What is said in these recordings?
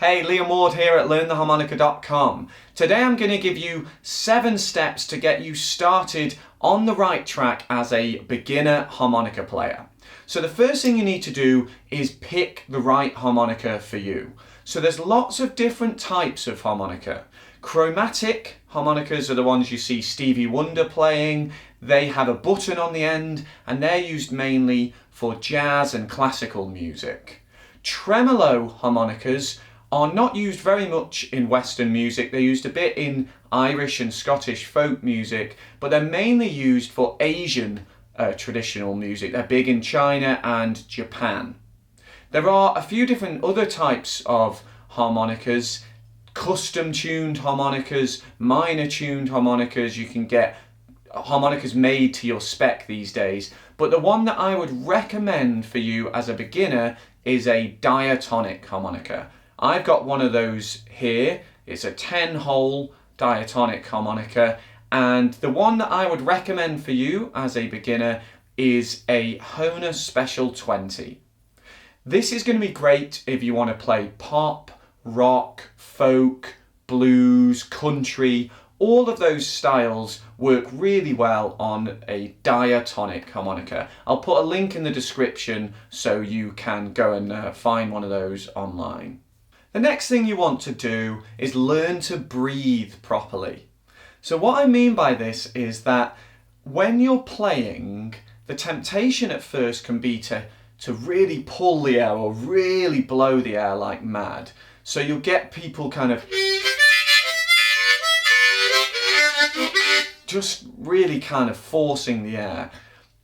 Hey, Liam Ward here at LearnTheHarmonica.com. Today I'm going to give you 7 steps to get you started on the right track as a beginner harmonica player. So the first thing you need to do is pick the right harmonica for you. So there's lots of different types of harmonica. Chromatic harmonicas are the ones you see Stevie Wonder playing. They have a button on the end and they're used mainly for jazz and classical music. Tremolo harmonicas are not used very much in Western music. They're used a bit in Irish and Scottish folk music, but they're mainly used for Asian traditional music. They're big in China and Japan. There are a few different other types of harmonicas, custom tuned harmonicas, minor tuned harmonicas. You can get harmonicas made to your spec these days, but the one that I would recommend for you as a beginner is a diatonic harmonica. I've got one of those here. It's a 10-hole diatonic harmonica, and the one that I would recommend for you as a beginner is a Hohner Special 20. This is going to be great if you want to play pop, rock, folk, blues, country. All of those styles work really well on a diatonic harmonica. I'll put a link in the description so you can go and find one of those online. The next thing you want to do is learn to breathe properly. So what I mean by this is that when you're playing, the temptation at first can be to really pull the air or really blow the air like mad. So you'll get people kind of just really kind of forcing the air.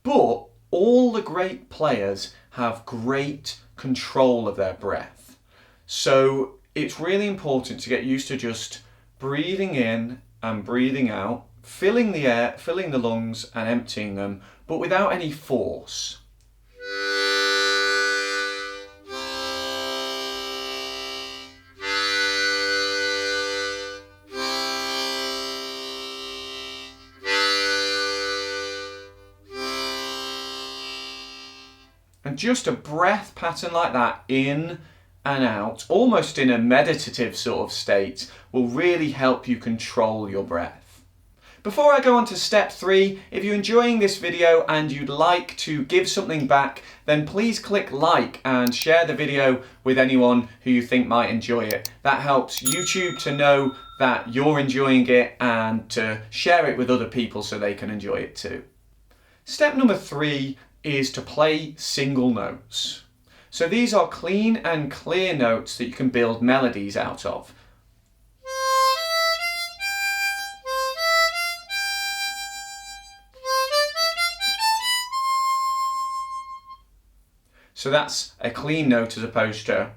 But all the great players have great control of their breath. So it's really important to get used to just breathing in and breathing out, filling the air, filling the lungs and emptying them, but without any force. And just a breath pattern like that, in and out, almost in a meditative sort of state, will really help you control your breath. Before I go on to step 3, if you're enjoying this video and you'd like to give something back, then please click like and share the video with anyone who you think might enjoy it. That helps YouTube to know that you're enjoying it and to share it with other people so they can enjoy it too. Step number 3 is to play single notes. So these are clean and clear notes that you can build melodies out of. So that's a clean note as opposed to.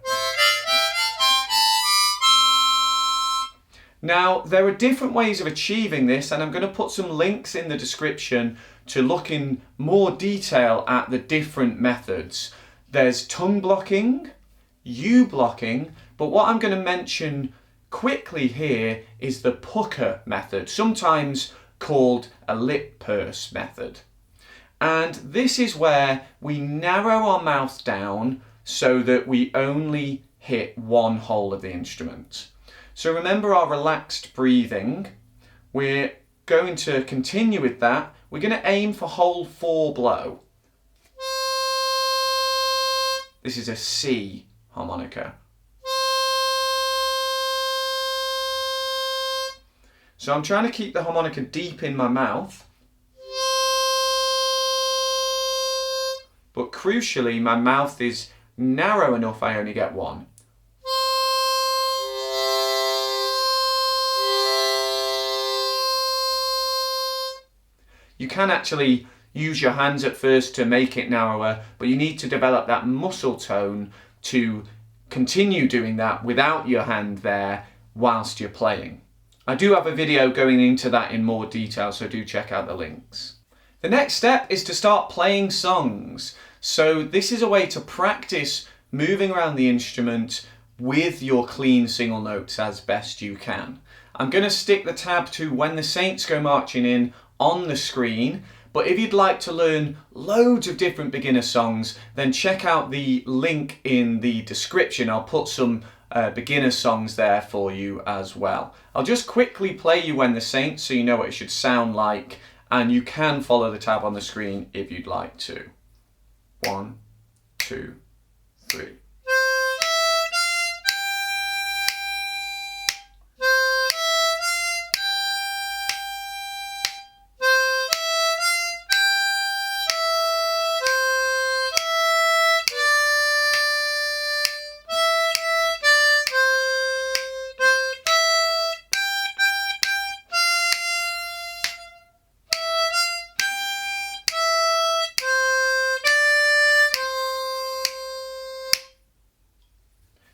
Now, there are different ways of achieving this, and I'm going to put some links in the description to look in more detail at the different methods. There's tongue blocking, U blocking, but what I'm going to mention quickly here is the pucker method, sometimes called a lip purse method. And this is where we narrow our mouth down so that we only hit one hole of the instrument. So remember our relaxed breathing. We're going to continue with that. We're going to aim for hole 4 blow. This is a C harmonica. So I'm trying to keep the harmonica deep in my mouth. But crucially, my mouth is narrow enough I only get one. You can actually use your hands at first to make it narrower, but you need to develop that muscle tone to continue doing that without your hand there whilst you're playing. I do have a video going into that in more detail, so do check out the links. The next step is to start playing songs. So this is a way to practice moving around the instrument with your clean single notes as best you can. I'm going to stick the tab to When the Saints Go Marching In on the screen, but if you'd like to learn loads of different beginner songs, then check out the link in the description. I'll put some beginner songs there for you as well. I'll just quickly play you When the Saints so you know what it should sound like, and you can follow the tab on the screen if you'd like to. 1, 2, 3.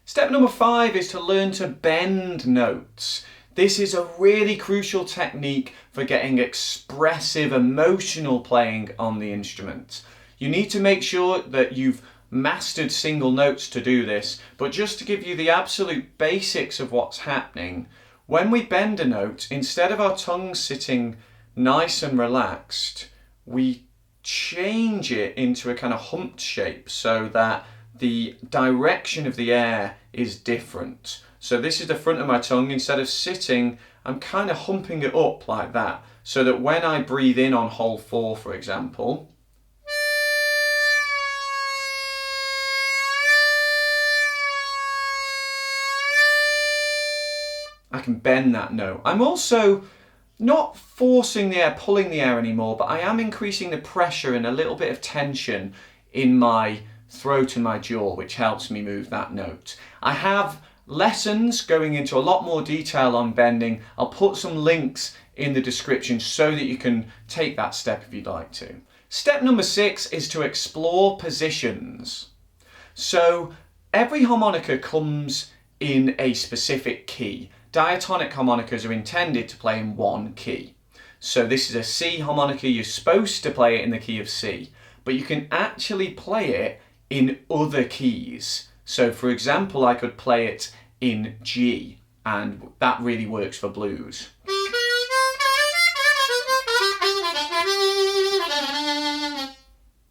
Step number 5 is to learn to bend notes. This is a really crucial technique for getting expressive, emotional playing on the instrument. You need to make sure that you've mastered single notes to do this, but just to give you the absolute basics of what's happening, when we bend a note, instead of our tongue sitting nice and relaxed, we change it into a kind of humped shape so that the direction of the air is different. So this is the front of my tongue. Instead of sitting, I'm kind of humping it up like that, so that when I breathe in on hole 4, for example, I can bend that note. I'm also not forcing the air, pulling the air anymore, but I am increasing the pressure and a little bit of tension in my throat and my jaw, which helps me move that note. I have lessons going into a lot more detail on bending. I'll put some links in the description so that you can take that step if you'd like to. Step number 6 is to explore positions. So every harmonica comes in a specific key. Diatonic harmonicas are intended to play in one key. So this is a C harmonica, you're supposed to play it in the key of C, but you can actually play it in other keys. So for example, I could play it in G, and that really works for blues.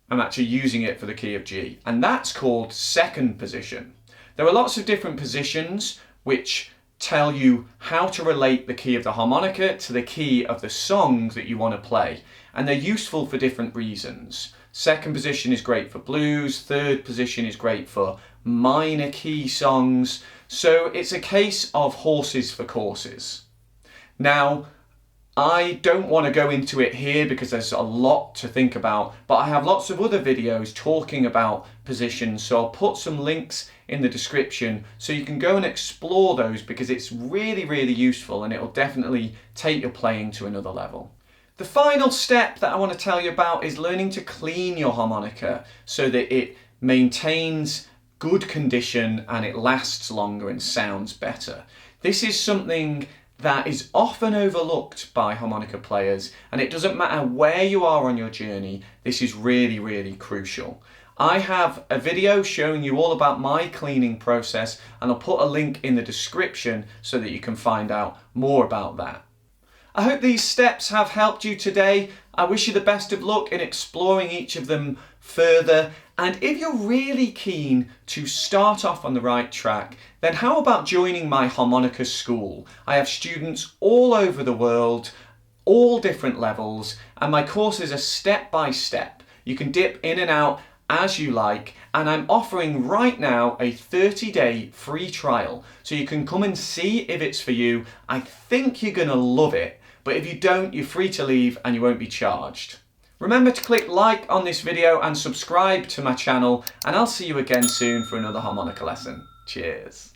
I'm actually using it for the key of G, and that's called second position. There are lots of different positions which tell you how to relate the key of the harmonica to the key of the song that you want to play, and they're useful for different reasons. Second position is great for blues, third position is great for minor key songs, so it's a case of horses for courses. Now, I don't want to go into it here because there's a lot to think about, but I have lots of other videos talking about positions, so I'll put some links in the description so you can go and explore those, because it's really, really useful and it'll definitely take your playing to another level. The final step that I want to tell you about is learning to clean your harmonica so that it maintains good condition and it lasts longer and sounds better. This is something that is often overlooked by harmonica players, and it doesn't matter where you are on your journey, this is really, really crucial. I have a video showing you all about my cleaning process, and I'll put a link in the description so that you can find out more about that. I hope these steps have helped you today. I wish you the best of luck in exploring each of them further. And if you're really keen to start off on the right track, then how about joining my harmonica school? I have students all over the world, all different levels, and my courses are step by step. You can dip in and out as you like, and I'm offering right now a 30-day free trial, so you can come and see if it's for you. I think you're gonna love it, but if you don't, you're free to leave and you won't be charged. Remember to click like on this video and subscribe to my channel, and I'll see you again soon for another harmonica lesson. Cheers.